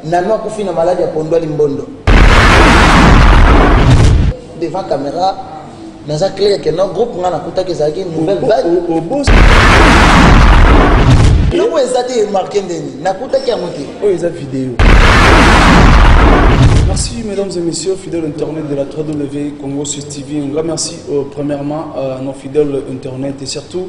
Nano kufina maladi ya pondwa limbondo devant caméra dans un clair que non groupe ngana kutaki zaki nouvelle vague au boss le où ezati marqué ndeni na kutaki amuti oh eza vidéo. Merci mesdames et messieurs, fidèles internet de la 3W Congo Sud TV. Un grand merci premièrement à nos fidèles internet et surtout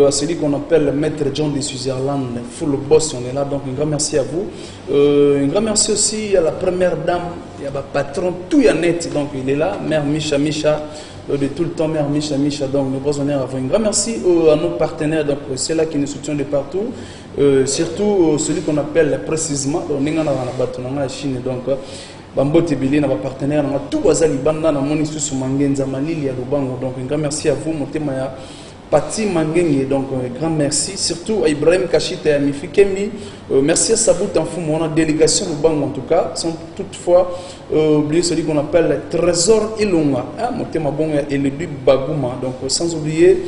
à celui qu'on appelle Maître John de Switzerland, full boss, on est là, donc un grand merci à vous. Un grand merci aussi à la première dame, il y a le patron, tout y a net, donc il est là, Mère Micha de tout le temps, Mère Micha, donc nous pouvons à vous. Un grand merci à nos partenaires, donc c'est là qui nous soutiennent de partout, surtout celui qu'on appelle précisément, la Chine, donc. Bambote Bilé, nos partenaires, tout Wazali Banda, na moni sous Mangenza Malili à Lubango. Donc un grand merci à vous, Motemaya Pati Mangenye. Donc un grand merci, surtout à Ibrahim Kachite et à Mifi Kemi. Merci à Sabou Tanfou, mon délégation Lubango en tout cas, sans toutefois oublier celui qu'on appelle Trésor Ilunga, Motema Bonga et le Bagouma. Donc sans oublier,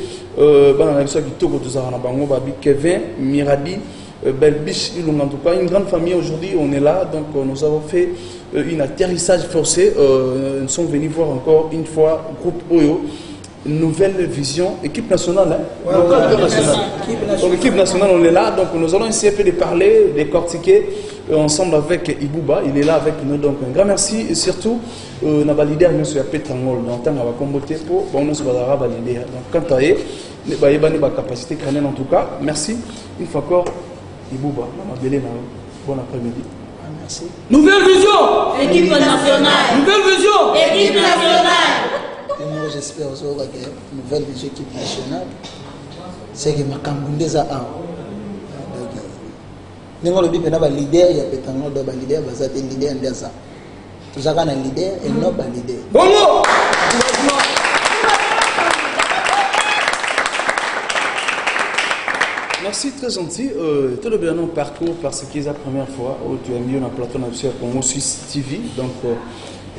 Kevin Miradi. Belbiche, en tout cas, une grande famille aujourd'hui, on est là, donc nous avons fait un atterrissage forcé, nous sommes venus voir encore une fois groupe Oyo, nouvelle vision, équipe nationale, donc équipe nationale, on est là, donc nous allons essayer de parler, de décortiquer ensemble avec Ibouba, il est là avec nous, donc un grand merci et surtout, on a validé nous sur Petrangol, dans le temps on va combattre pour nous valider, donc quant à eux, nous avons capacité crânienne en tout cas, merci, une fois encore. Ibouba, bon après-midi. Merci. Nouvelle vision. Équipe nationale. Nouvelle vision. Équipe nationale. Moi j'espère aussi que nouvelle vision équipe nationale, c'est que ma Kambundeza a. Nous avons dit que nous leader, il y a peut-être un leader, vous êtes leader en ça. Tout ça qu'on a leader et non pas leader. Bonjour. Merci, très gentil. Tout le bien en parcours parce que c'est la première fois où tu as mis un plateau sur Congo Suisse TV. Donc,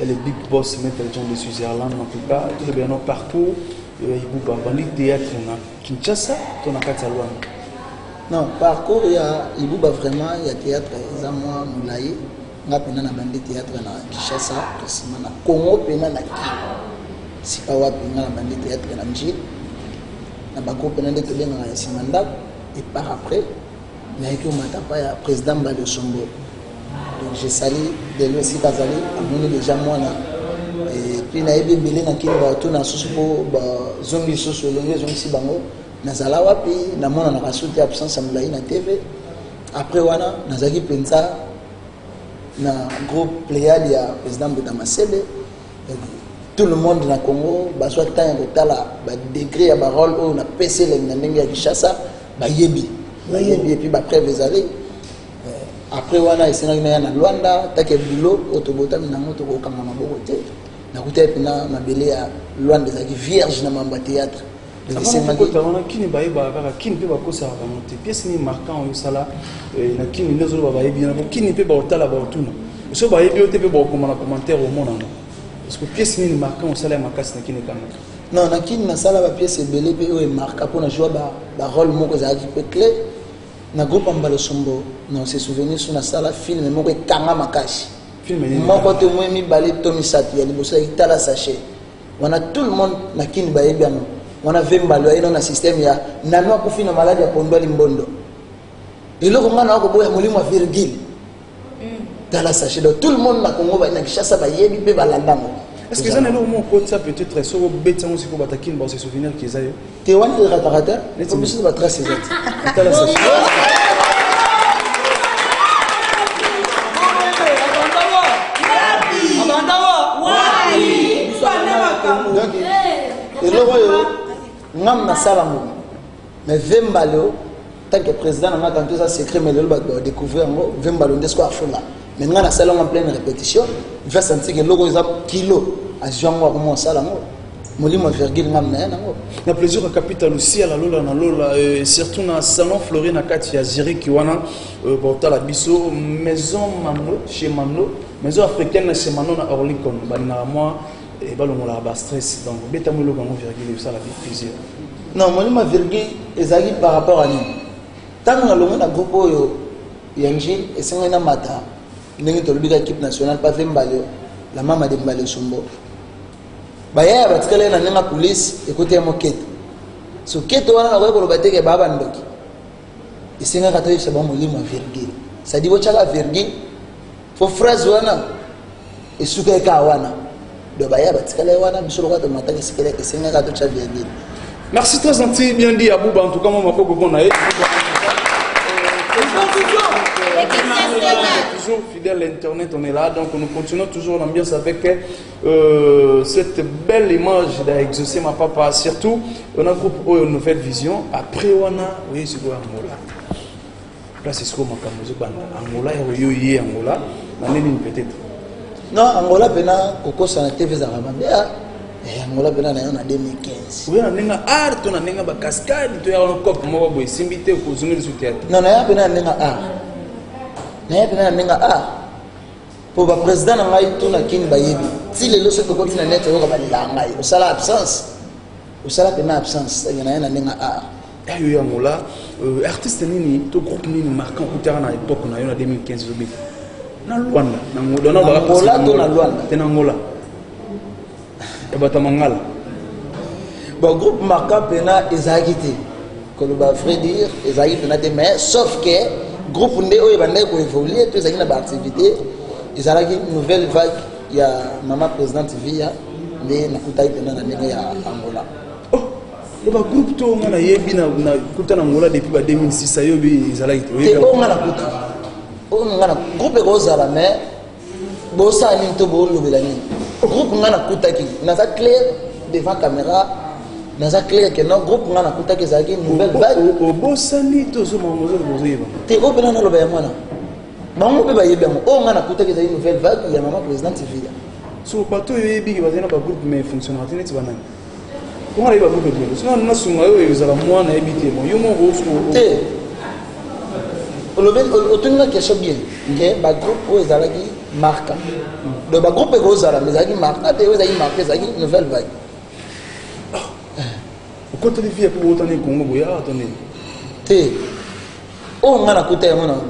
elle est Big Boss, Maître John de Switzerland en tout cas. Tout le bien en parcours, il y a un théâtre Kinshasa, tu as un non, parcours, il y a Ibouba vraiment, il y a théâtre, il y a moi, Moulaye, il y a un théâtre na Kinshasa, na Congo, il y a un si pas un théâtre na Njil, na Bako, il y a un Simandab. Et par après, il y a eu un président de Sombo. Donc j'ai sali de lui aussi Bazali, amené déjà moi. Et puis il y a eu des bébés qui ont été sous zongi sous le zongi bango. Nazala wapi, na mona na kasuti absence amulai na TV. Après wana, nazaki penza na groupe Pléiade ya président de Damasele. Tout le monde na Congo, baswa temps kotala ba degré ya parole on a PC le ndenge ya Kinshasa. Bayebi et puis après les allées après wana isenaki na na Luanda take bulo otobota minango to ko kama maboko te na kuta pina mabele ya Luanda zaki vierge na mamba théâtre c'est ma côté on a kini baïba kaka kini pe bakosa ba monter pièce ni marquant yo sala na kini ndezo ba baïbi na kini pe ba otala ba otuna so baïbi ote pe ba ko na commentaire au monde parce que pièce ni marquant sala makasi na kini kana. Non, na kini na sala ba pièce belé pe o marque pour na jouer ba rôle moko za ki pe clé na groupe Mbalo Sombo non se souvenir sur na sala film moko kanga makashi film moko te mo mi balé Tommy Sati ya liboso itala sachet on a tout le monde na kini ba yebiano on a vembalo ina na système ya na no ko fina maladi ya pondwa limbondo ilo ko ngana ko boya molimo virgule tala sachet tout le monde na Congo ba na Kinshasa ba yebi pe balandango. Est-ce que ça n'est pas au moins ça peut-être sur le bête aussi pour bataquer dans ces souvenirs qu'ils aient. Tu es un peu ratarateur. C'est monsieur de battre ses autres. Donc, et le royaume, ngam na salamou. Mais Vembalo, tant que président, on a quand tout ça secret, mais le va découvrir Vembalo d'esco à fond là. Maintenant, la salle en pleine répétition, il va sentir que le logo est un kilo. À Jean-Moi, comment ça là, Molimo virgule ngam na yango. Na plaisir à capital aussi à la lola na lola surtout na salon Florine na kati ya Ziri kiwana bota la biso maison Mamlo chez Mamlo maison africaine chez Mamlo na Orlikon bana moi et balongo la ba stress donc beta molo bango virgule ça la plaisir. Non, Molimo virgule ezali par rapport à nous. tant que l'on a un groupe Yangi et c'est un mata ndenge to lobika équipe nationale pas fait mbalio la mama de mbalio sombo baya batikala na ndenga police écoute ya moketo so keto wana ko bateke baba ndoki isenga kata yesa ba molimo virgule ça dit bochaka virgule fo phrase wana esuka ka wana do baya batikala wana bisolo kwa to mataka sikele isenga kata cha virgule. Merci, très gentil, bien dit Abouba. En tout cas, moi, je suis toujours fidèle à Internet, on est là, donc nous continuons toujours l'ambiance avec cette belle image d'exaucer ma papa. Surtout, on a un groupe une nouvelle vision. Après, on a, oui, c'est quoi Angola. Là, c'est ce qu'on a Angola, il y a Angola, peut-être. Non, Angola, Coco Santé, vous avez Angola bena na yona 2015. Oui, on a art, on a une cascade, tu as un cop, moi, boy, simbité au zone du théâtre. Non, na bena na art. Na bena na art. Pour le président na ngai tout na kin bayebi. Si les lois se ko na net ko ba la ngai. Au sala absence. Au sala bena absence, il y en a na art. Ayo ya Angola, artiste nini, to groupe nini marquant au terrain à l'époque na yona 2015 zobi. Na Luanda, na Angola, na Angola to na Luanda. Te na Angola. Batamangala. Bon, groupe marquant pena ezagité. Comme va vrai dire, ezagité na des mais sauf que groupe ndé oyo bandé ko évoluer tous ezagina ba activité, ezalaki nouvelle vague il y a maman présidente via mais na kutai pena na ndenge ya Angola. Oh, le ba groupe to ngana yebi na kuta na Angola depuis ba 2006 ayobi ezalaki to. Te o ngana kuta. O ngana groupe ko zala mais bo sa ni to bo lobela ni. Groupe ngana kutaki naza clair devant caméra naza clair que non groupe ngana kutaki zaki nouvelle vague o bosani to zo mangozo boziba te o bena na loba ya mwana bango pe ba yebemo o ngana kutaki zaki nouvelle vague ya maman présidente via so bato yebi ki bazena ba groupe mais fonctionnaire tineti banani ko ngala ba groupe de so na sunga yo ezala mwana ebite mo yo mo ko te o lobe o tunga question bien que ba groupe o ezalaki marquant. Donc, le groupe est rose, mais il y a une marque, il y a une nouvelle vague. Quand tu es pour autant de Congo, il y a attendez. Té. On a écouté mon nom.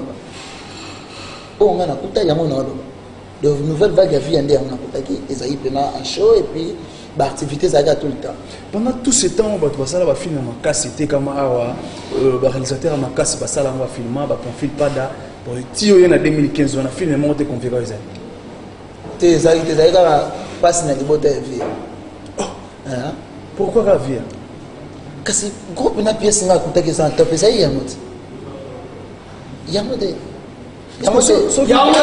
On a écouté mon nom. Donc, nouvelle vague vient d'être on a écouté Esaïe Pena en show et puis l'activité ça tout le temps. Pendant tout ce temps, on va ça va filmer ma casse, c'était comme le réalisateur ma casse, ça là on va filmer, on confie pas da. Pour le tio en 2015, on a filmé monté configuration. Tes passe na libote vie. Hein? Pourquoi la vie? Parce que groupe na pièce nga kuta ke ça top ça yamot. Yamot. Yamot. Yamot.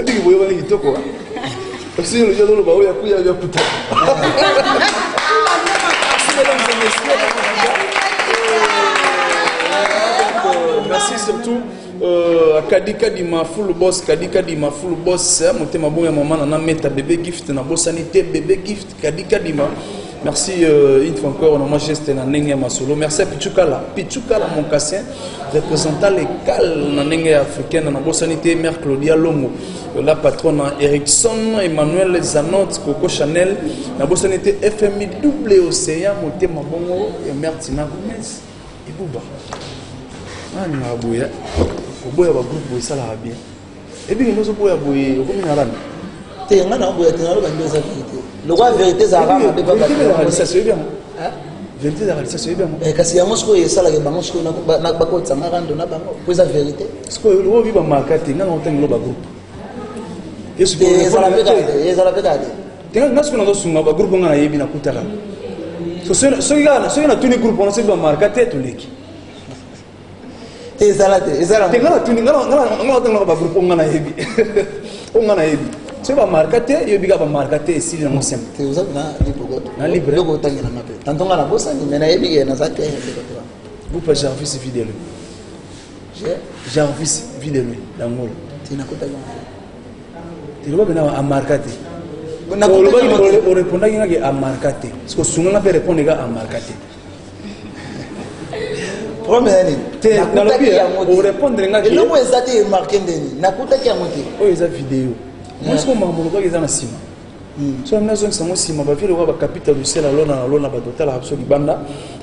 Ndi boyo bali kitoko. Aussi le jour ba oya kuya ya puta. Merci surtout à Kadika Dima full boss, Kadika Dima full boss, motema bonga maman na meta bébé gift na bossanité bébé gift Kadika Dima. Merci une fois encore on a geste na ndenge ya masolo. Merci à Pichukala mon cassien représentant les cal na ndenge africaine na bossanité mère Claudia Longo, la patronne Erickson Emmanuel Zanot Coco Chanel na bossanité FMI double océan motema bongo et mère Tina Gomez et Bouba. Ah, ni abuya. Oboya ba groupe ça la bien. Et puis nous oboya boye, okomi na rana. Te ngana oboya te ngalo ba ndio za vérité. Le roi vérité za rama de baba. Ça c'est bien. Hein? Vérité za réalisation c'est bien. Kasi ya mosko yesala ke bango sko na ba ko tsanga rando na bango. Pour za vérité. Ce que le viva marketing ngana otenga ba groupe. Yesu ko ezala pekade. Tenga ngasko na sunga ba groupe ngana yebi na kutaka. So na tuni groupe on se ba marketing to leki. Ezala ngala tuni ngala tenga ba groupe ngana yebi. Ngana yebi. C'est pas marketing, il y a pas marketing ici dans mon sem. Tu usa na libre. Na libre. Logo tangi na mape. Tanto ngala bosa ni mena yebi na zakte hende kwa. Vous pas Jarvis vidéo. Jarvis vidéo d'angol. Tina kota ngala. Tu vas bien à marketing. On répondait qu'il à marketing. Parce que souvent on peut répondre à marketing. Problème ni. Na lobi on répondre ngaki. Logo ezati marqué ndeni. Na kuta ki amote. Oh eza vidéo. Moi ce qu'on m'a montré qu'ils en a sima. so na zo nsango sima ba vile wa capital du sel alona ba total absolu banda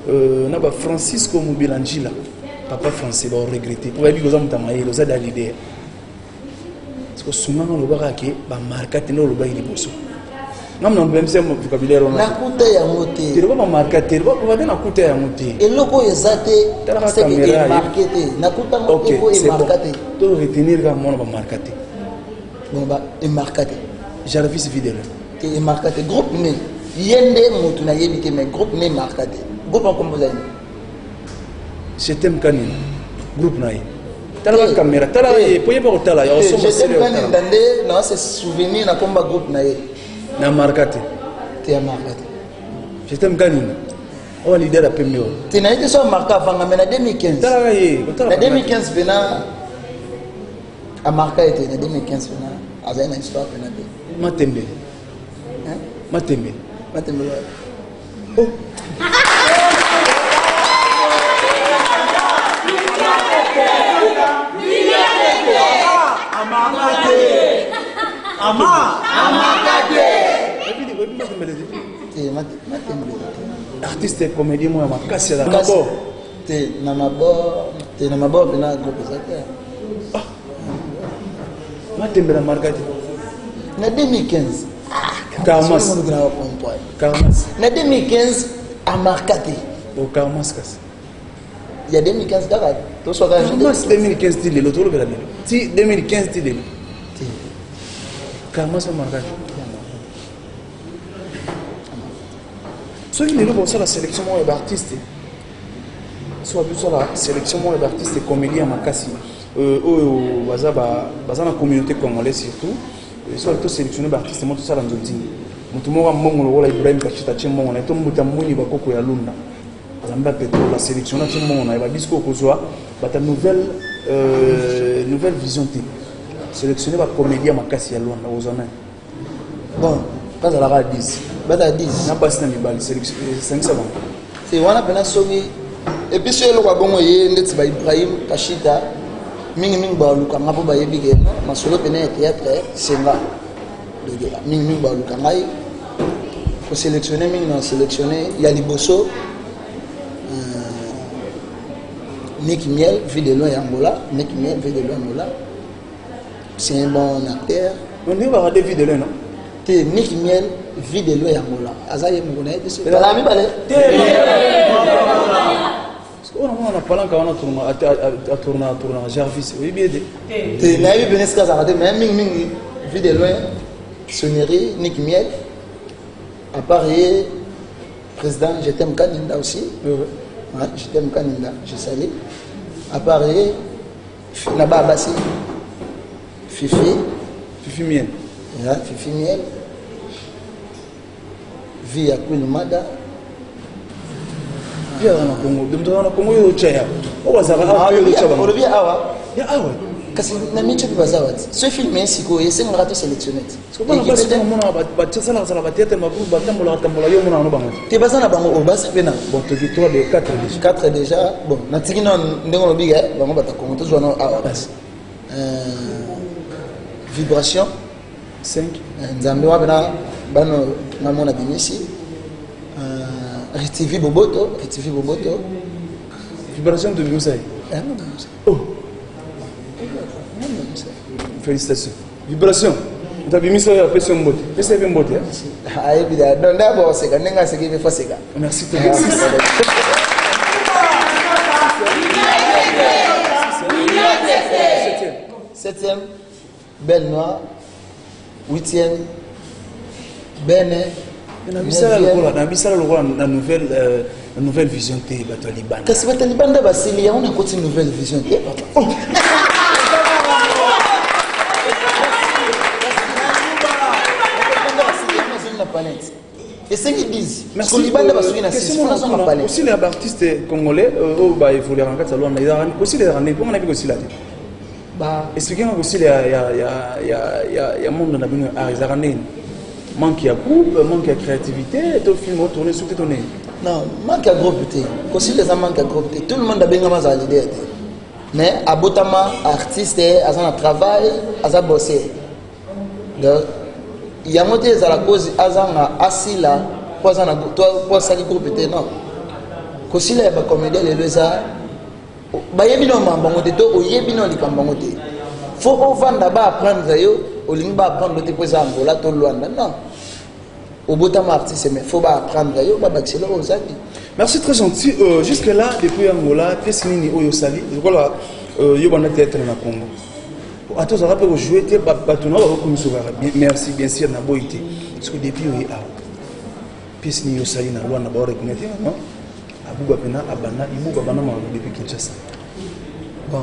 na ba Francisco Mobilanjila papa français ba regretter pour ebi goza mutamaye loza da l'idée parce que souvent on le voit que ba marquate no lo ba ili boso nam non même c'est mon vocabulaire on na kuta ya moté tu ba marquate ba na kuta ya moté eloko ezate c'est que marquete na kuta moté ko e marquate to retenir ga mon ba marquate bon ba e marquate Jarvis vidéo et marquate groupe né yende mutu na yebite mais groupe né marquate groupe en composé je t'aime kanina groupe naï tala caméra tala poye ba tala ya je t'aime kanina ndande na c'est souvenir na komba groupe naï na marquate te marquate je t'aime kanina on leader a pemio te na été sur marqué avant mais na 2015 tala na 2015 vena a marqué était na 2015 vena aza na histoire vena Matembe. Hein? Matembe. Matembe. Oh. Artiste comédien moi makasi la mabo. Te na mabo vena groupe zake. Matembe la marquate. Na 2015 Karmas na 2015 a marqué au Karmas kas il y a 2015 d'accord to so ga 2015 ti lelo to lo bela lelo ti 2015 ti lelo Karmas marqué so il lelo bo ça la sélection moi d'artistes so abu so la sélection moi d'artistes comédien makasi baza na communauté congolaise surtout soit tout sélectionné par artiste moi tout ça dans zoti mutu mo mongo wala Ibrahim Kachita chimbo na to muta muni bakoko ya lunda zamba pétrole la sélectionné chimbo na ba disco kozwa bata nouvelle vision t sélectionné par comédien makasi ya lunda ozana bon pas à la 10 bata 10 na pas na mibali sélection 5 secondes c'est wana pena soki et puis c'est le kwa bongo ye ndeti ba Ibrahim Kachita mingi ba luka ngapo ba yebike masolo pene théâtre senga de mingi ba luka ngai faut sélectionner mingi na sélectionner ya liboso Nick Miel vu de loin Angola Nick Miel vu de loin Angola c'est un bon acteur on dit va regarder vu de loin non te Nick Miel vu de loin Angola azaye mukona yebiso la mi bale on a parlé quand on a tourné Jarvis oui bien te na eu benes ka zakate mais mingi vu de loin sonnerie Nick Miel à Paris président je t'aime Kaninda aussi ouais, je t'aime Kaninda je salue à Paris là-bas Bassi Fifi Miel ouais, Fifi Miel via Kulumada via na Congo de Congo yo chaya o bazaka o bien awa ya awa kasi na micho bi bazawati ce film est siko ese ngara to sélectionné parce que bana ba se mona ba tsala sala ba tete ma groupe ba tambola yo mona no bango te bazana bango o basa pena bon to ki 3 de 4 déjà bon na tiki non ndengo no biga bango bata Congo to zwana awa basi vibration 5 nzambe wa bana bano na mona bimisi RTV Boboto vibration de Musai oh félicitations vibration tu as mis ça après son mot c'est bien mot ah évidemment donc d'abord c'est quand nenga c'est qu'il faut c'est merci tout septième Belle Noire 8e Bénin na bisala la nouvelle vision te bato Liban kasi bato Liban da basili ya on a côté nouvelle vision te papa et c'est qu'ils disent merci Liban da basili na six aussi les artistes congolais au ba évoluer en quatre salons aussi les ramener comment on a vu aussi là bah expliquez-moi aussi il y a monde na bino a ramener manque à groupe, manque à créativité, tout film tourné sur tes données. Non, manque à groupe. Aussi les gens manquent à groupe. Tout le monde a bien commencé l'idée. Mais à Botama, artiste, à un travail, à un bosser. Donc, yango te ezala cause azanga asila po azana po asali groupe te non kosila ya bacomédien lelo eza bayebi no mambango te to oyebi no likambango te faut ovanda baapprendre yo olingi baapprendre te po eza angola to lwanda non obotama artiste mais faut baapprendre yo babakisela ozali. Merci, très gentil. Jusque-là, depuis Angola, qu'est-ce qu'il y a au Sali? Voilà, il y a un théâtre dans le Congo. Attends, ça va pas jouer, merci, bien sûr, na boité. Parce que depuis, il y a pièce ni au Sali, na loi, na bord reconnaître, non? Abouba Pena, Abana, Ibouba Bana, depuis Kinshasa. Bon,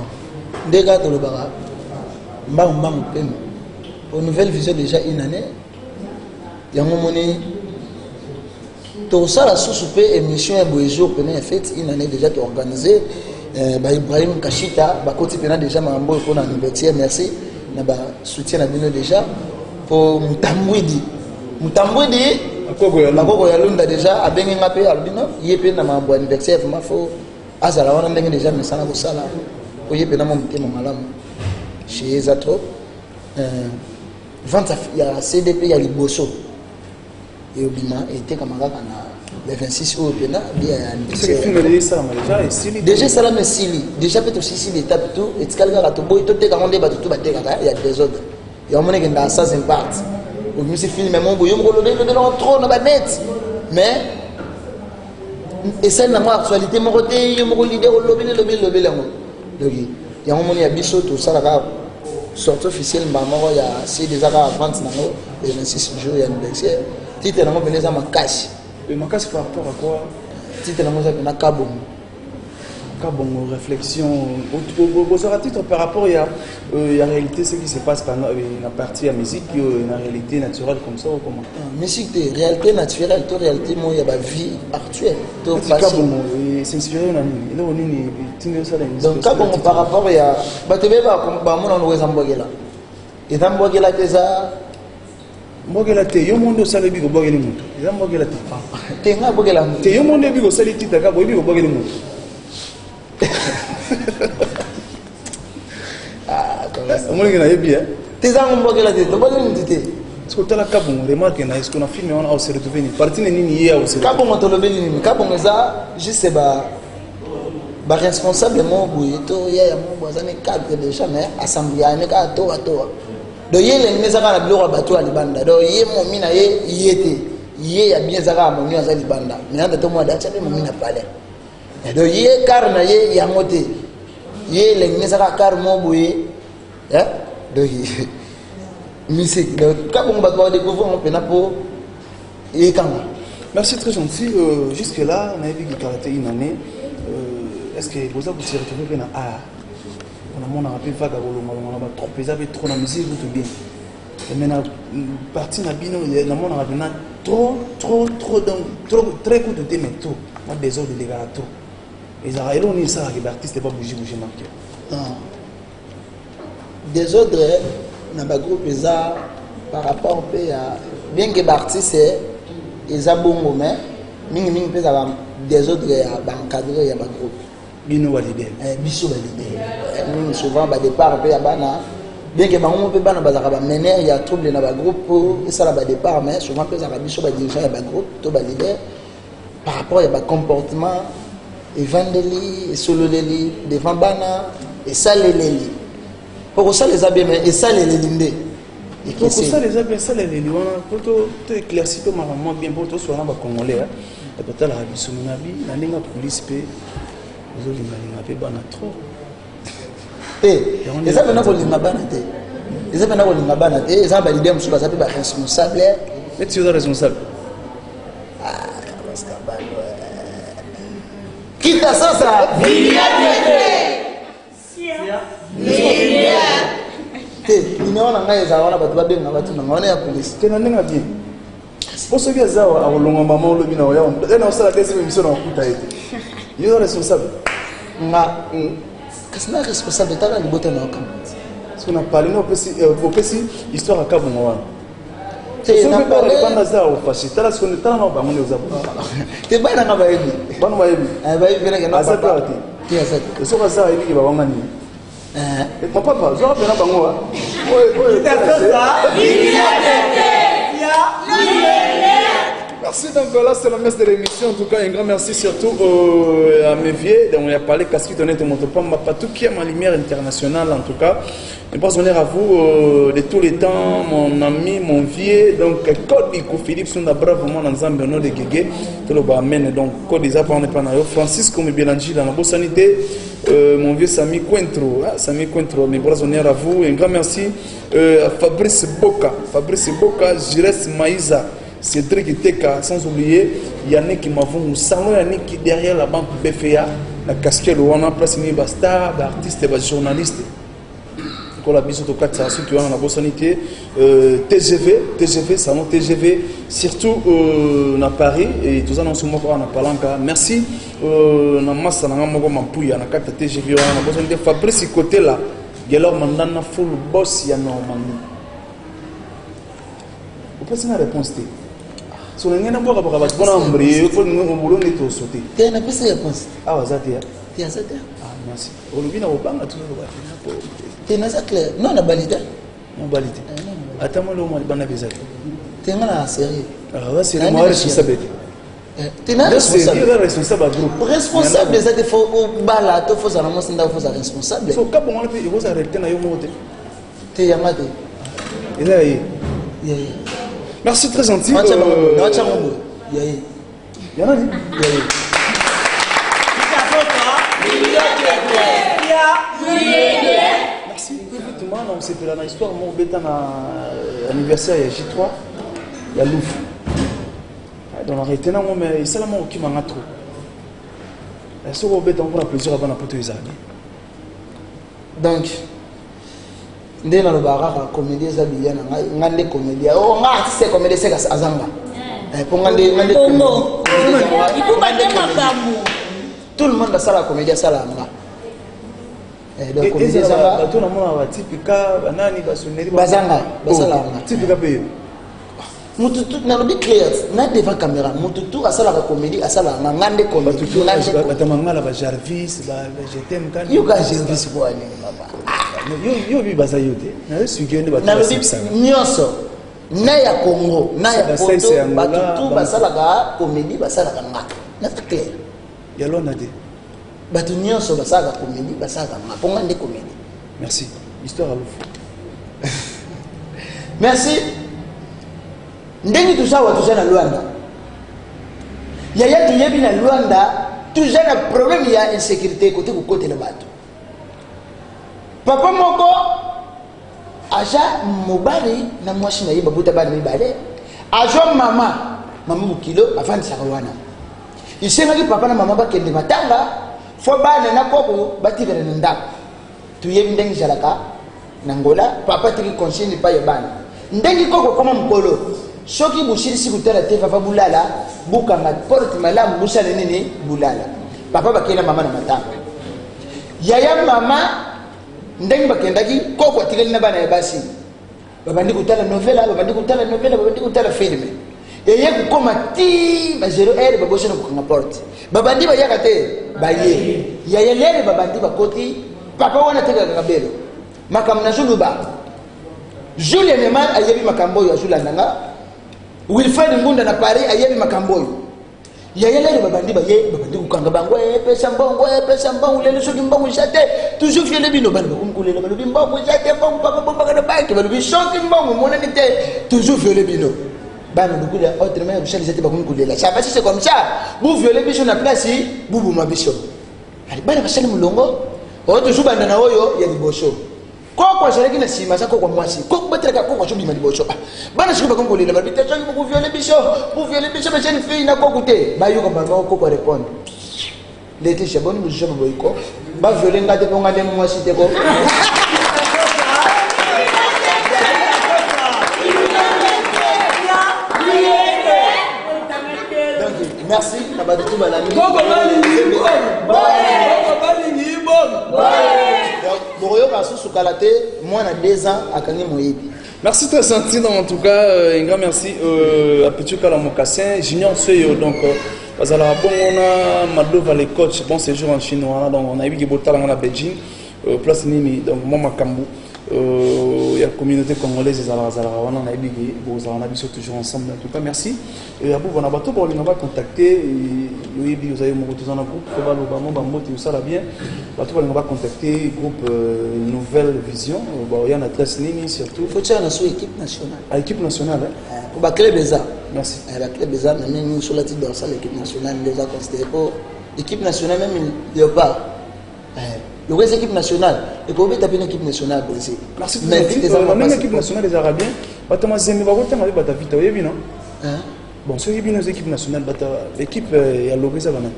des gars de l'Obara, Mbam Pen, aux nouvelles visions déjà une année, il y a un moment tout ça la sous-soupe émission et boéjo pendant en fait une année déjà organisé Ibrahim Kashita ba côté pendant déjà mambo pour la liberté merci na ba soutien na bino déjà pour Mutambwidi akoko ya lunda déjà abengi ngape albino yepe na mambo anniversaire vraiment faut azala wana ndenge déjà mesana ko sala ko yepe na motema malamu chez Zatro vente ya CDP ya liboso et Obima était comme le 26 août déjà ça la mesili déjà peut aussi si l'étape tout et calga to boy to te quand on débat tout bater il y a des autres il y a mon que dans ça c'est part au musique film mon boy on le trop na net mais et celle la actualité mon côté yo mon leader lobby donc il y a un moment il y a biso tout ça la sortie officielle maman il y a c'est déjà à vente le 26 jours il y a anniversaire titre na mo beneza makashi et makashi par rapport à quoi titre na mo za na kabongo réflexion vous aura titre par rapport il y a réalité ce qui se passe pendant la partie à musique une réalité naturelle comme ça ou comment musique de réalité naturelle to réalité mo ya ba vie actuelle to kabongo c'est inspiré na nini ile nini tinga ça donc kabongo par rapport ya batebe ba mona no wezambogela ezambogela teza mbogela te yo mondo sala bi ko bogeli mutu eza mbogela te te nga bogela te yo mondo bi ko sali tita ka bo bi ko bogeli mutu moi je n'ai bien tes amis mbogela te to bogeli mutu te est-ce que tala kabongo remarque na est-ce qu'on a filmé on a se retrouver ni partie ni ni hier aussi kabongo to lobeli ni kabongo za juste ba responsable mo boye to ya mo bozane cadre déjà mais assemblée ne ka to do yele ni mezaka na biloko bato ya libanda do ye momi na ye yete ye ya bien zaka momi ya libanda mais anda to mo da chape momi na pale do ye kar na ye ya mote ye le ni mezaka kar mo boye do ye musique do kabongo bato découvrir on pena po ye kanga. Merci, très gentil. Jusque là on a vu qu'il a une année est-ce que vous avez retrouvé bien à on a rappelé vague on a trop pesé trop la musique tout bien et maintenant partie na bino na mon on a trop donc trop très coup de thé mais tout moi désordre les gars trop et ça il on ça que l'artiste pas bouger marqué désordre na ba groupe ça par rapport à bien que l'artiste est bongo mais mingi pesa ba désordre ya ba encadrer ya ba groupe bino validé biso validé nous souvent ba départ pe bana bien que bango pe bana bazaka ba mener il y a trouble na ba groupe et ça la ba départ mais souvent pe za biso ba dirigeant ya ba groupe to ba leader par rapport à ba comportement et vendeli et sololeli devant bana et ça leleli pour ça les abîmes et ça leleli ndé et pour ça les abîmes ça leleli on to éclaircir to maman bien pour to soit na ba congolais et peut-être la biso na bi na ninga police pe ils ont fait bana trop et ça maintenant pour les mabana té et ça maintenant pour les mabana té ça va l'idée monsieur ça peut être responsable mais tu es responsable parce que quitte à ça té numéro na ngai za wana bato ba benga bato na ngone ya police tena ninga bien poso via za a longa mama lo bina wa ya na usala tesi émission na kuta ete yo responsable nga kasina responsable tala libota na okam parce qu'on a parlé no opesi histoire à kabongo wana te na parler banda za o fashi tala ce qu'on tala na ba ngone uzabu te bana nga bayebi bana bayebi bayebi na asa papa te ti asa te so ka za ibi ba wanga ni papa zo pena bango wa oye Bibi ya tete Merci, donc là c'est la messe de l'émission. En tout cas, un grand merci surtout à mes vieux. Donc, on a parlé casquette honnête mon pas tout qui est ma lumière internationale. En tout cas, je pense honneur à vous de tous les temps, mon ami, mon vieux. Donc, Code Nico Philippe, son bravo, mon ensemble, Benoît de Guégué, tout le amène. Donc, Code des appareils, Francisco Mbélangi dans la bonne sanité. Mon vieux Sami Cointro, Sami Cointro, mes bras honneur à vous. Un grand merci à Fabrice Boka, Jires Maïza. Cédric Teka, sans oublier Yannick Mavou, salon Yannick qui derrière la banque BFA, la casquette où on a place une basta, artiste et journaliste. Pour la bisous au 4 ceux qui ont la bonne sanité, TGV, salon TGV, surtout à Paris et tout ça dans ce moment on a parlé. Merci, na massa na ngamo mampouya na 4 TGV on a bonne sanité. Fabrice côté là, Gelor Mandana full boss ya Normandie. Vous pensez une réponse? Si on a une bonne réponse, il faut que nous nous sauter. Tu as une réponse? Ah, vous avez tu as ça? Ah, merci. On vient au banc, tu as ça clair? Non, on a validé. On a validé. Attends, on a validé. Tu es là, sérieux? Ah, c'est moi responsable. Tu es là, responsable groupe. Responsable, il faut bala, il faut ça, il faut responsable. Il faut que on faut arrêter na yo moté. Tu es amate. Et là, merci, très gentil. Merci. Effectivement, c'était dans l'histoire, mon bêta anniversaire, il y a J3, il y a Louf. Donc, arrêtez, mais c'est la mort qui m'a trop. Est-ce que vous avez plaisir avant la pote les amis? Donc, ndé na lobara comédie za biya na ngande comédie oh nga c'est comédie c'est azanga pour ngande Congo il faut pas dire makamu tout le monde a ça la comédie ça la nga donc comédie ça la tout le monde va typica banani basoneri bazanga basala nga typica pe mutu tout na lobi créatif na devant caméra mutu tout a ça la comédie a ça la ngande comédie batamangala ba Jarvis ba jetem kan you guys Jarvis quoi ni mama yo bi baza yote na suki ndi na lobi nyonso na ya Congo na ya Poto batutu basalaka comédie basalaka nga na clair ya lona de batu nyonso basalaka comédie basalaka nga ponga ndi comédie. Merci, histoire à l'ouf. Merci. Ndenge tusawa tuzana Luanda yaya tuyebi na Luanda tuzana problème ya insécurité côté na bato. Papa moko aja mobali na mwasi na yeba buta bana mibale ajo mama bukilo afandi sakawana isenga ki papa na mama bakende matanga fo bana na koko batikana na ndako tuyebi ndenge jalaka na ngola papa tiki conscience pa yebana ndenge koko koma mkolo soki bushirisi kutala te fafa bulala bukanga porte malamu busana nini bulala papa bakela mama na matanga yaya mama ndenge bakendaki koko atikali na bana ya basi babandi kutala novela babandi kutala filme eye kukoma ti ba 0 babosha na kukanga porte babandi bayaka te baye yaya lele babandi bakoti papa wana teka kabelo makamna zuluba Julien Neman ayebi makambo ya Zulandanga Wilfred Ngunda na Paris ayebi makambo yo yaya lele babandi kukanga bango pesa mbongo lele soki mbongo jate toujours fiele bino bana bakumkulela balobi mbongo jate mbongo papa na banki balobi soki mbongo monani te toujours fiele bino bana lukula autrement Michel jate bakumkulela ça va si c'est comme ça vous violez biso na place bubu mabiso ali bana basali mulongo o toujours banda na oyo ya liboso koko zalaki na sima sa koko mwasi koko batraka koko so bima liboso bana sikuba kongo lela babita so ku violer biso ba jeune fille na koko te ba yuko ba koko répondre l'été chaboni mu jobo boyko ba violer ngate ko ngate mwasi te ko merci abadou balami koko merci très gentil en tout cas un grand merci à Petit Kalamokassin Junior Seyo donc bazala bon on a Madova les coachs bon séjour en Chine donc on a eu qui botal en Beijing place Nimi donc moi Makambu la communauté congolaise des Alazala, on a ébiqué, vous en avez toujours ensemble. En tout cas, merci. Et après, on a bateau pour les contacter. Vous avez mon retour dans le groupe, ça va bien. Bateau pour les contacter, groupe Nouvelle Vision. Il y a une adresse ligne surtout. Il faut que tu aies une équipe nationale. À l'équipe nationale, pour la clé Béza. Merci. La clé Béza, même sur la titre dorsale, l'équipe nationale, déjà considérée pour l'équipe nationale, même Léopard. Le reste équipe nationale, et pour taper une équipe nationale pour essayer. Merci. Même l'équipe nationale des Arabiens, Batama Zemi va voter avec Batavita, vous avez non? Bon, ceux qui viennent aux équipes nationales, l'équipe est à l'origine ça va même.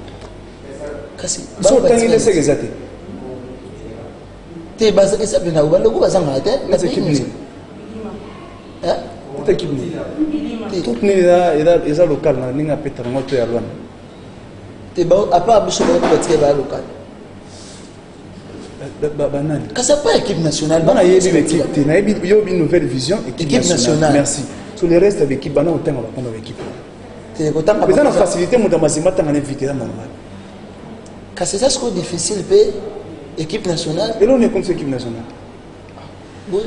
Kasi. Ils sont tellement laissés que ça. Tu es basé sur ça, bien là, le groupe a zangé, c'est équipe ni. Toute équipe ni. Toute ni est à local, ni à Pétain, moi tu es à loin. Tu es à part Bishop qui est à local. C'est pas équipe nationale. Il y a une nouvelle vision, équipe nationale. Merci. Sur le reste de l'équipe, on a autant de l'équipe. Mais on a facilité mon damazima tant qu'on invité là normal. C'est ça ce qui est difficile, équipe nationale. Et là on est contre l'équipe nationale. Oui.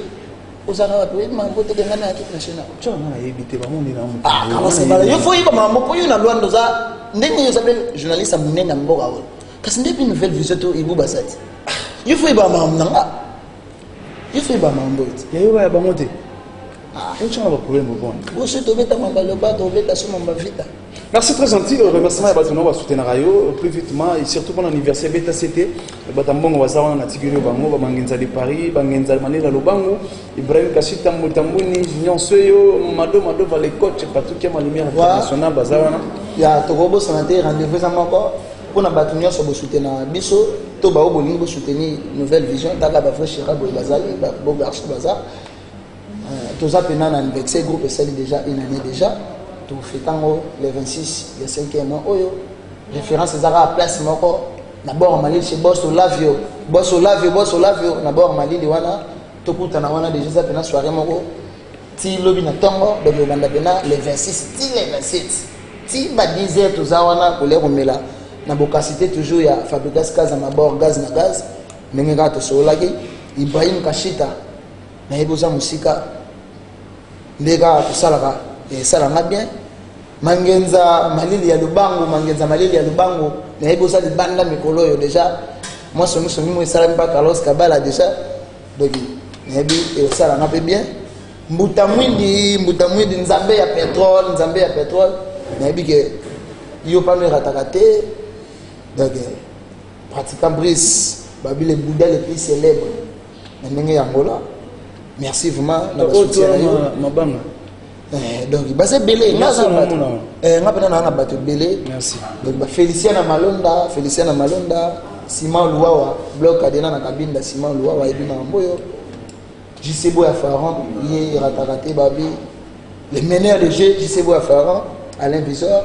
Vous avez appelé ma beauté de gagner l'équipe nationale. Tu vois, on a évité vraiment on est là. Ah, comment c'est mal. Il faut y avoir mon point na loi ndoza. Ndenge s'appelle journaliste à Mounen Namboga. Parce que une nouvelle vision to Ibou Basati. Il faut y avoir ma nanga. Il faut y avoir ma boîte. Il y a eu un bon côté. Tu as un problème au bon. Vous souhaitez tomber dans ma balle, tomber dans son vita. Merci, très gentil. Le remerciement est battu. On va soutenir Rayo plus vitement et surtout pour l'anniversaire Beta CT. Batambongo va savoir na tigiri bango, bangenza de Paris, bangenza manila lobango, Ibrahim Kashita Mutambuni, Junior Soyo, Mado va les coachs partout qui a ma lumière internationale bazawana. Il y a Togobo santé rendez-vous à encore pour na batunyo so soutenir biso to ba obolingo soutenir nouvelle vision taka ba frère Chira boy bazali ba bo garçon bazar. Tous à peine en vexé groupe et celle déjà une année déjà. Tout fait tango le 26 le 5e mois oyo référence ezaka à place moko d'abord Mali chez boss Olavio d'abord Mali de wana to kutana wana déjà ça pena soirée moko ti lobi na tongo donc le banda pena le 26 ti le 27 ti ba 10h tout ça wana ko le komela na bokasité toujours ya Fabrikas Kaza mabord gaz na gaz menga to solaki Ibrahim Kashita na eboza musika ndeka to salaka et ça l'a bien mangenza malili ya lubango na yebo ça de banda mikolo yo déjà moi somi mo sala mpa Carlos Kabala déjà donc nebi et ça l'a bien mbuta mwindi nzambe ya pétrole nebi que yo pas me ratakate donc pratiquant Brice babi le Bouddha le plus célèbre ndenge ya Angola merci vraiment na soutien mabanga. Donc c'est belé nga pena na bato belé merci donc Feliciana Malonda Simon Luawa bloc adena na kabinda Simon Luawa ebina mboyo Jisebo ya Faran yé ratakate babi les meneurs de jeu Jisebo ya Faran Alain Bissor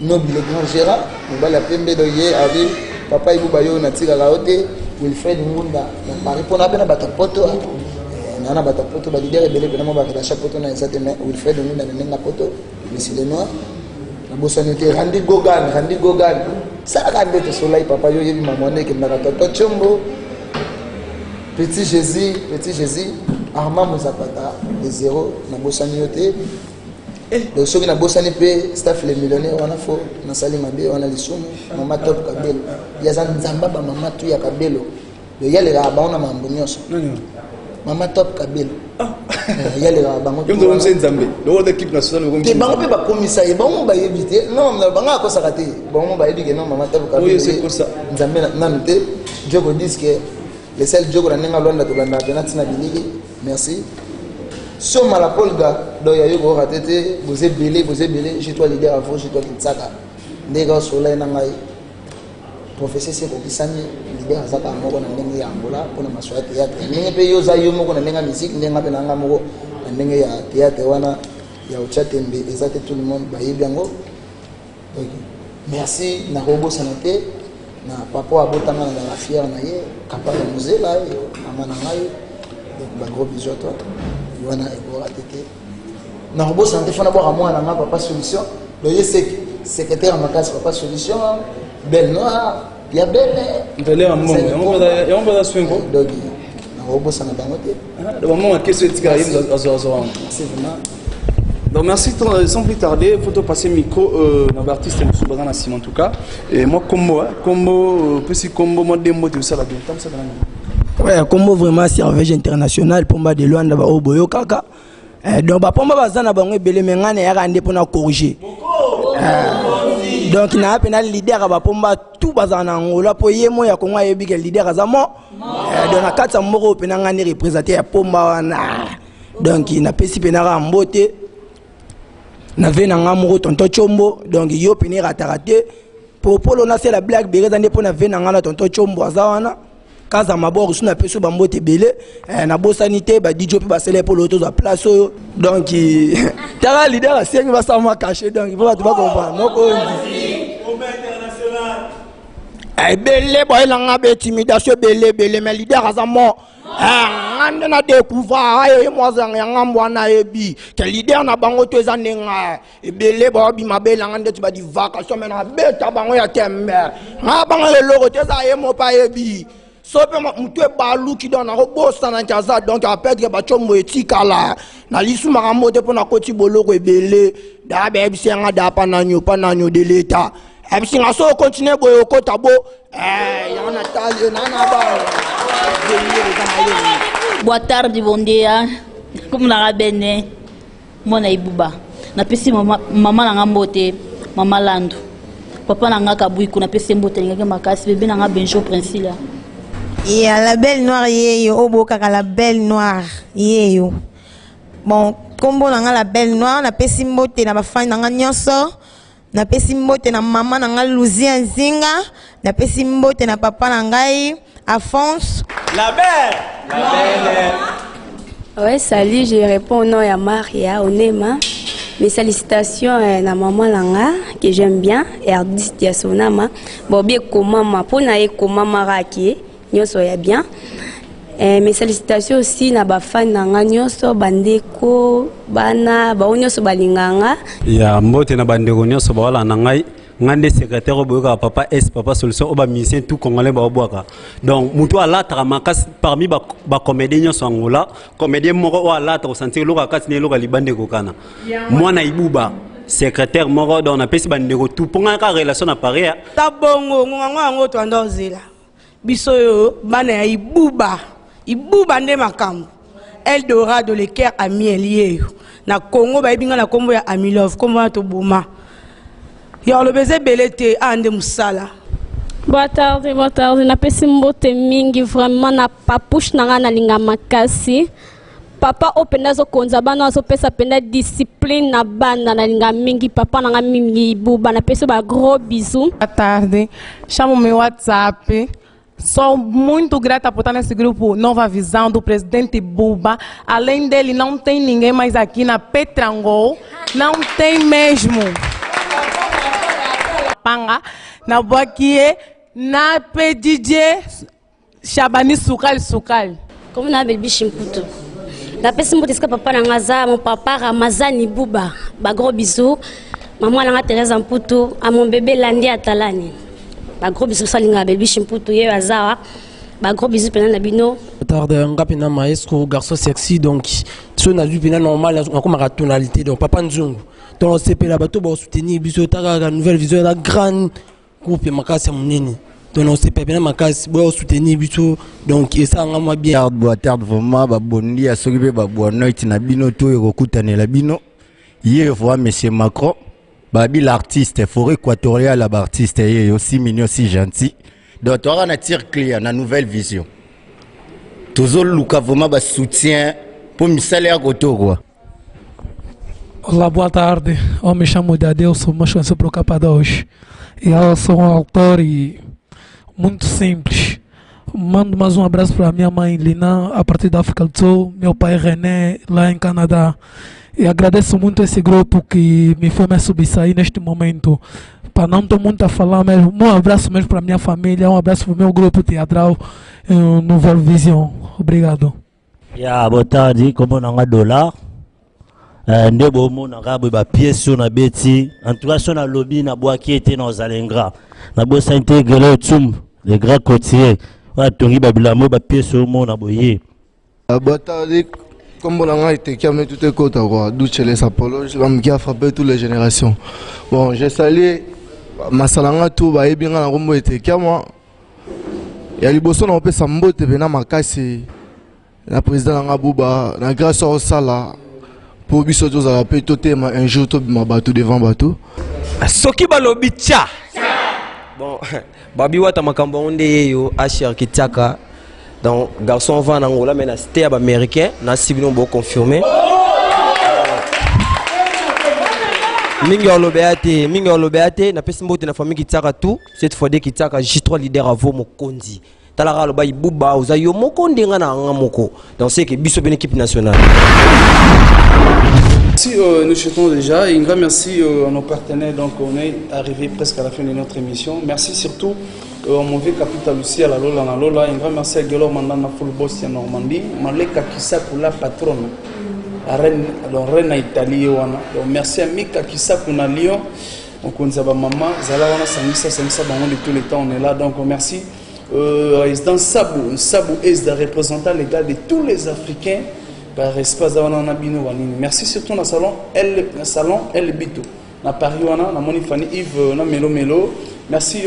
Noble le grand Gérard on va la pembe do yé abi papa ibu bayo na tika la hote Wilfred Ngunda na Paris pona pena bato poto nana bata poto ba leader ebele pena mo ba ka chaque poto na exactement Wilfred Ngunda na nenga poto le noir na bosanoté Randy Gogan ça rande te soleil papa yo yebi mamone ke ndaka toto chombo petit Jésus Armand Mozapata de 0 na bosanoté donc soki na bosani pe staff les millionnaires wana fo na sali mabe wana lisumu mama top kabelo ya zanzamba ba mama tu ya kabelo yo yale ga ba ona mambo nyoso Mama top Kabelo. Il y a les bango. Comme nous sommes Zambé. Le l'équipe nationale comme ça. Bango pe ba commissaire, bango ba éviter. Non, bango ko sakaté. Bango ba éviter non Mama top Kabelo. Oui, c'est pour ça. Zambé na noté. Jogo dit que les seuls jogo na nenga londa to banda penalty na biligi. Merci. Soma la polga do ya yogo ratete, vous êtes belé, chez toi leader avant, chez toi Kitsaka. Ndega soleil na ngai. Professeur c'est Kisani leader azaka moko na ndenge ya Angola pona maswa théâtre ndenge pe yoza yo moko na ndenge musique ndenge pe na nga moko na ndenge ya théâtre wana ya Ochatembe ezate tout le monde ba yebiango donc merci na robo santé na papa abotanga na la fière na ye capable musée là amana ngai donc ba gros bisous toi wana ebo atete na robo santé fona bo ramwa na nga papa solution donc ye secrétaire makas papa solution belle noire. Il y a belle. On va aller à Mongo. On va aller à Swingo. Donc, baobosa na bango te. Le moment que c'est C'est vraiment. Donc merci, sans plus tarder, il faut passer le micro dans l'artiste Moussoubaran Nassim en tout cas. Et moi, combo, petit combo, moi, des mots de ça là, bien, comme ça dans la ouais, combo vraiment servage international pour moi de loin d'abord au boyo kaka. Donc pour moi bazana bango belé mengane ya rande pour na corriger. Donc na pena leader ba pour moi tout bazana ngola pour yemo ya konga yebi ke leader azamo. Donc na kata moko pena ngane représenter ya pomba wana. Donc na pesi pena ra mbote. Na vena ngamoko tonto chombo donc yo pena ratarate pour polo na c'est la blague bereza ndé pour na vena ngana tonto chombo azawana. Kaza mabor sous na peso bambote belé na bo sanité ba DJ pe ba sele pour l'auto za place donc tara leader a sengi ba sama caché donc il faut pas comprendre moko international ay belé boy la nga be intimidation belé mais leader azamo ngande na découvrir ay moi za ngamba na ebi ke leader na bango to ezanenga belé bo bi mabela ngande tu ba di vacation mais na beta bango ya tembe nga bango le logo te za yemo pa ebi sope mutwe balu ki dona robosa na nkaza donc apedre ba chombo etikala na lisu makambo te pona koti boloko ebele da be bisenga da pa nanyo de l'état bisenga so continue boyo kota bo yana taje nana ba Boa tarde, bom dia. Como na bene, mona ibuba. Na pesi mama na ngambote, mama lando. Papa na nga kabuiku na pesi mbote ngeke makasi bébé na nga benjo princila. Et à la belle noire yeyo obo kaka la belle noire yeyo. Bon, kombo na nga la belle noire na pesi mbote na bafani na nga nyonso. Na pesi mbote na mama na nga Luzia Nzinga, na pesi mbote na papa na ngai Afonso. La belle. Ouais, salut, je réponds au nom de Maria Onema. Mes félicitations à maman Langa, que j'aime bien, et artiste Yasonama. Bon, bien comment ma pour na comment maraki, nous soyons bien. Mes félicitations aussi na bafan nanga nyoso bandeko bana ba nyoso balinganga. Ya mbote na bandeko nyoso ba wala nangai. Ngande secrétaire boyoka papa papa solution oba musicien tout congolais ba boaka donc mutu ala taramakasi parmi ba comédien so angola comédien moko o ala to sentir loka kasine loka libande kokana mwana ibuba secrétaire moko donc na pesi bandeko tout ponga ka relation na pareil tabongo nganga ngo to andozela biso yo bana ya ibuba nde makambo Eldorado le cœur ami lié na Congo ba ibinga na kombo ya Amilov kombo to boma. Yo le baiser belete ande musala. Boa tarde. Na pesi mbote mingi vraiment na papush na ngana linga makasi. Papa openda zo konza bana zo pesa penda discipline na banda na linga mingi papa na nga mingi buba na pesi ba gros bisous. Boa tarde. Chamo meu WhatsApp. Sou muito grata por estar nesse grupo Nova Visão do presidente Buba. Além dele, não tem ninguém mais aqui na Petrangol. Não tem mesmo. Panga, na Boakie, na PDJ, Chabani Sukal. Como na Belbi Chimputo. Na pesi mbote ska papa na ngaza, mon papa Ramazani Buba. Ba gros bisous. Maman na Teresa Mputo, à mon bébé Landi Atalani. Ba gros bisous salinga Belbi Chimputo ye azawa. Ba gros bisous pena na bino. Tarde nga pena maestro garçon sexy donc so na lui pena normal on comme tonalité donc papa nzungu. Donc c'est là bateau pour soutenir biso la nouvelle vision la grande groupe makasi munene. Donc on s'est bien makasi pour soutenir biso donc et ça ngama bien. Boa tarde vraiment ba bondi a sokibe ba boa noite na bino to ekokutanela bino. Hier voir monsieur Macron babi l'artiste forêt équatoriale la artiste est aussi mignon si gentil. Donc on a tir clair na nouvelle vision. Toujours luka vraiment ba soutien pour misale à côté quoi. Olá, boa tarde. Eu me chamo de Adelson, mas sou pro Capada hoje. E eu sou um autor e muito simples. Mando mais um abraço para minha mãe Lina, a partir da África do Sul, meu pai René, lá em Canadá. E agradeço muito esse grupo que me foi me subsair neste momento. Para não ter muito a falar mesmo, um abraço mesmo para minha família, um abraço para o meu grupo teatral, Nouvelle Vision. Obrigado. Boa tarde, como não há dólar. Ndebo mona ngabo ba pièce na beti en tout cas sur na lobby na bois qui était dans Alengra na bo s'intégrer tum les grands côtiers wa tongi ba bilamo ba pièce mona boye Comme on a été qui a mis tout les côtes, d'où chez les apologes, l'homme qui a frappé toutes les générations. Bon, j'ai salué ma salanga tout, bah, et bien, la rombo était qui a moi. Et à l'Iboson, on peut s'emboter, ben, ma casse, la présidente Ngabouba, la grâce au sala, pour biso tous à la paix, tout est un jour, tout ma bateau devant bateau. Soki balobicha. Bon, Babi Wata Makambo, on est yo, Asher Kitaka. Donc, garçon va en Angola, mais c'était américain, na civil bon confirmé. Mingo Lobeate, na pesi mbote na famille Kitaka tout, cette fois de Kitaka J3 leader à vous Mokondi. Talara Loba Ibuba, Oza yo Mokondi ngana ngamoko. Donc c'est que biso ben équipe nationale. Merci, nous souhaitons déjà et un grand merci à nos partenaires. Donc on est arrivé presque à la fin de notre émission. Merci surtout au mauvais capital aussi à la Lola. Un grand merci à Gelor Mandana Full Boss en Normandie. Maleka Kissa pour la patronne, la reine Italie. Donc merci à Mika Kissa pour la Lyon. Donc on a maman, Zalawana Sangisa de tous les temps on est là. Donc merci. Dans Sabou est le représentant légal de tous les Africains. Par espace merci surtout dans le salon El Bito na Paris wana na Monifani Yves na Melo merci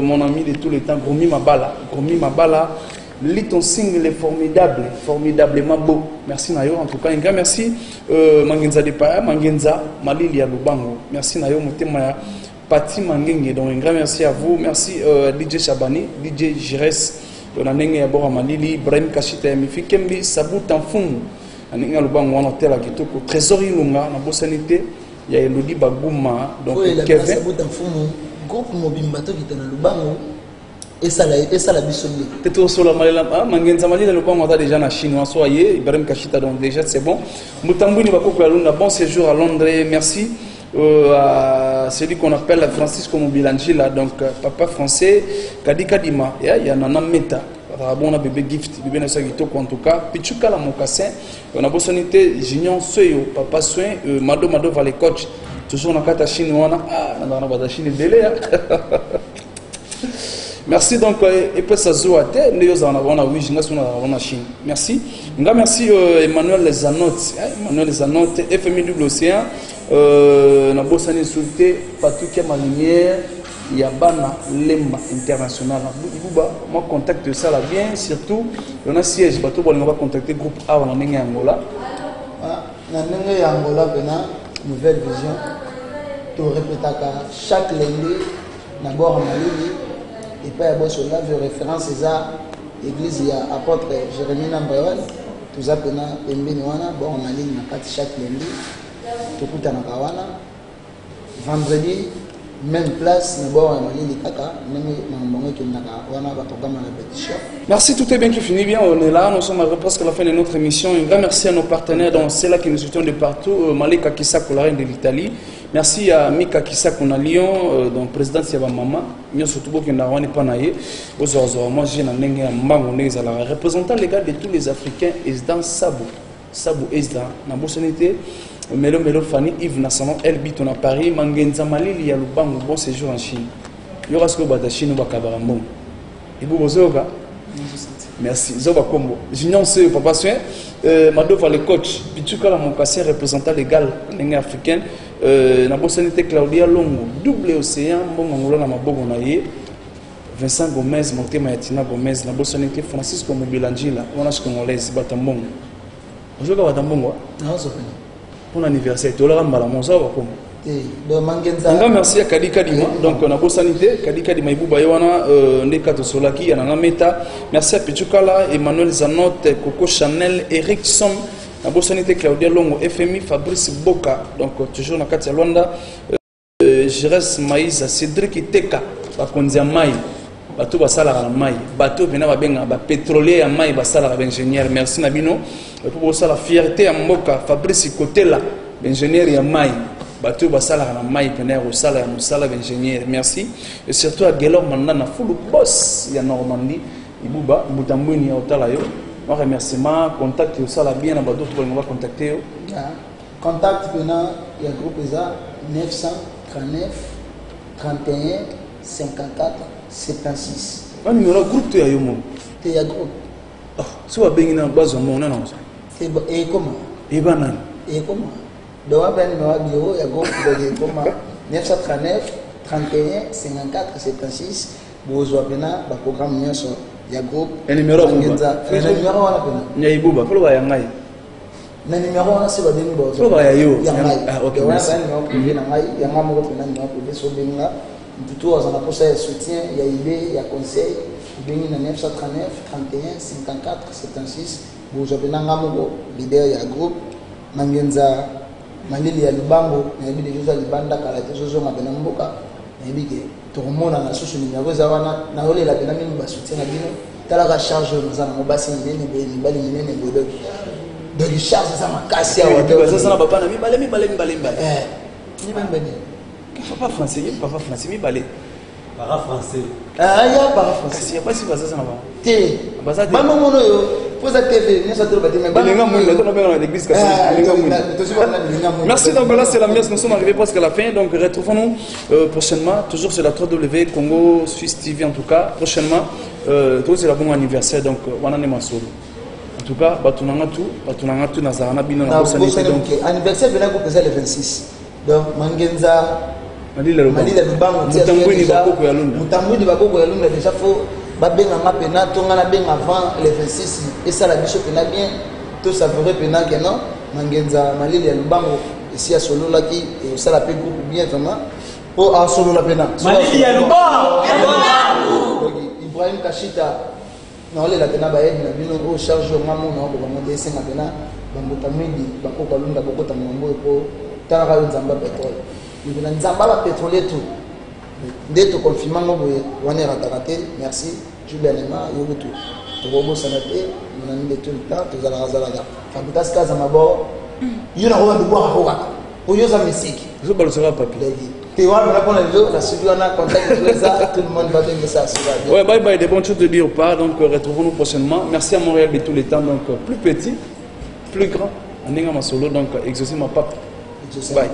mon ami de tous les temps Gomi Mabala lit ton signe est formidablement beau merci Nayo en tout cas un grand merci Mangenza de Paya Mangenza Malili ya Lubango merci Nayo motema Pati Mangenge donc un grand merci à vous merci DJ Chabani DJ Jires Nenge ya Bora Malili, Brahim Kashita Mifi Kembi, Sabou Tanfung, Aninga Lubango wana tela kitoko, Trésorier Lunga, na bosanité, ya Elodie Bagouma, donc Kevin. Sabou Tanfung, groupe Mobimbato qui est dans Lubango, et ça la bisonné. Peut-être sur la Malila, Mangenza Malila Lubango a déjà na Chine, soyez, Brahim Kashita donc déjà c'est bon. Mutambouni Bakoko ya Lunda, bon séjour à Londres, merci. À celui qu'on appelle Francisco Mobilangi là, donc papa français Kadi Kadima, il y a Nana Meta, bon bébé gift, bébé Nasagito en tout cas, Pichuka la Mokassin, on a bonité Junior Soyo, papa soin, Mado Vale coach, toujours dans la Chine, on a la Chine délai. Merci donc, et puis ça se voit, nous avons oui, je suis Chine. Merci. Merci Emmanuel Zanotte, FMI double océan. Na bosani insulté partout qui a ma lumière Yabana Lemba international Ibuba moi contacte ça là bien surtout on a siège bateau on va contacter groupe A na ndenge Angola na ndenge Angola bena nouvelle vision to répétaka chaque lundi na bord Malili et pas bosso là de référence ça église ya apôtre Jérémie Nambawan tout ça pena pembeni wana bord Malili na kati chaque lundi. Vendredi, même place, merci, tout est bien qui finit bien. On est là, nous sommes presque à la fin de notre émission. Un grand merci à nos partenaires, donc c'est là qui nous soutiennent de partout. Malika Kisako, la reine de l'Italie. Merci à Mika Kisako na Lyon, donc président Siaba Mama. Nous surtout beaucoup n'a pas naïe. Moi j'ai un représentant légal de tous les Africains et dans Sabou Esda, na Bossonité. Melo Fanny Yves Nassamon El Bito na Paris Mangenza Malili ya Lubango bon séjour en Chine. Yora sko bata Chine ba kabarambo. Ibu bozoka. Merci. Zoba Kombo. Junior c'est papa soin Madova le coach Pichuka la Mokassé représentant légal en africain na bosanité Claudia Longo double océan bon Angola na maboko na ye Vincent Gomez Motema Yatina Gomez na bosanité Francisco Mobilangi la wana congolaise batambongo. Ozoka batambongo. Non, c'est pour l'anniversaire, tu as la monza merci à Kadi Kadima, donc on a beau sanité, Kadi Kadima Ibuba Yoana, Nekato Solaki, Anana Meta, merci à Pichukala, Emmanuel Zanotte, Coco Chanel, Eric Som, la beau sanité Claudia Longo, FMI, Fabrice Boka, donc toujours dans Katia Luanda, Jerez Maïs, Cédric Iteka, Bakonzia Maï, Bateau Basala à Maï, Bateau Bena Benga, pétrolier à Maï, Basala à ingénieur, merci Nabino. Pour ça la fierté à Mboka Fabrice Kotela ingénieur ya Maï bateau basala na Maï pener au sala ya musala ingénieur merci et surtout à Gelor Mandana full boss ya Normandie Ibuba Mutambuni otala yo un remerciement contact au sala bien na bateau on va contacter yo contact pena ya groupe ça 939 31 54 76 un numéro groupe to ya yo mon te ya groupe Si vous avez une base, on a un Et comment? Et banane. Et comment? Donc, on a un bureau, il y a un groupe de comment 939, 31, 54, 76. Vous avez un programme, il y a un groupe. Un numéro, un numéro, il y a un numéro, na numéro wana se badeni bo so ba yo ah ok merci ya numéro privé na ngai ya ngamo ko na numéro privé so benga mtutu azana posa ya soutien ya idée ya conseil bengi na 939 31 54 76 bo zo bena ngamo ko leader ya groupe mangenza malili ya libango na bide joza libanda kala tezo zo ngabena mboka na bige to mona na susu numéro za wana na ole la bena mingi ba soutien na bino tala ka charge za na mobasi ni be ni bali ni ne bodo. Donc il charge ça ma casse à ça ça n'a pas na mi balé ni papa français papa français mi balé para français ya para français y a pas si ça n'a pas té maman mono yo faut ça TV ne ça trop baté mais merci. Donc là c'est la messe, nous sommes arrivés presque à la fin, donc retrouvons-nous prochainement toujours sur la 3W Congo Suisse TV en tout cas prochainement c'est la bon anniversaire donc on en est masolo. En tout cas, batunanga tout nazarana bino na bosanité donc anniversaire venait pour le 26. Donc mangenza malila lubango mutambuni bakoko ya lunda mutambuni bakoko ya lunda déjà faut babenga mapena tonga na benga avant le 26 et ça la biso pena bien tout ça ferait pena que non mangenza malila lubango ici à solo là qui et ça la paie groupe bien vraiment pour à solo la pena malila lubango Ibrahim Kashita na ole la pena ba yedi na bino o charge o mamu na ko ba monter senga pena ba mutamidi ba ko balunda ba ko tamambo ko tara nzamba pétrole ni na nzamba ba pétrole tout nde to confirmer ngo boye wana ratarate merci jubilement yo tout to bobo sanate na nde tout le temps to zala zala fabutas kaza mabo yo na ko ba kwa ko wa o yo za misiki zo balo sera papier tu vois, la studio on a contact tout le monde va donner ça. Ouais, bye bye, des bonnes choses de dire pas. Donc retrouvons-nous prochainement. Merci à Montréal de tous les temps. Donc plus petit, plus grand. On est en solo, donc exaucer ma pape. Bye.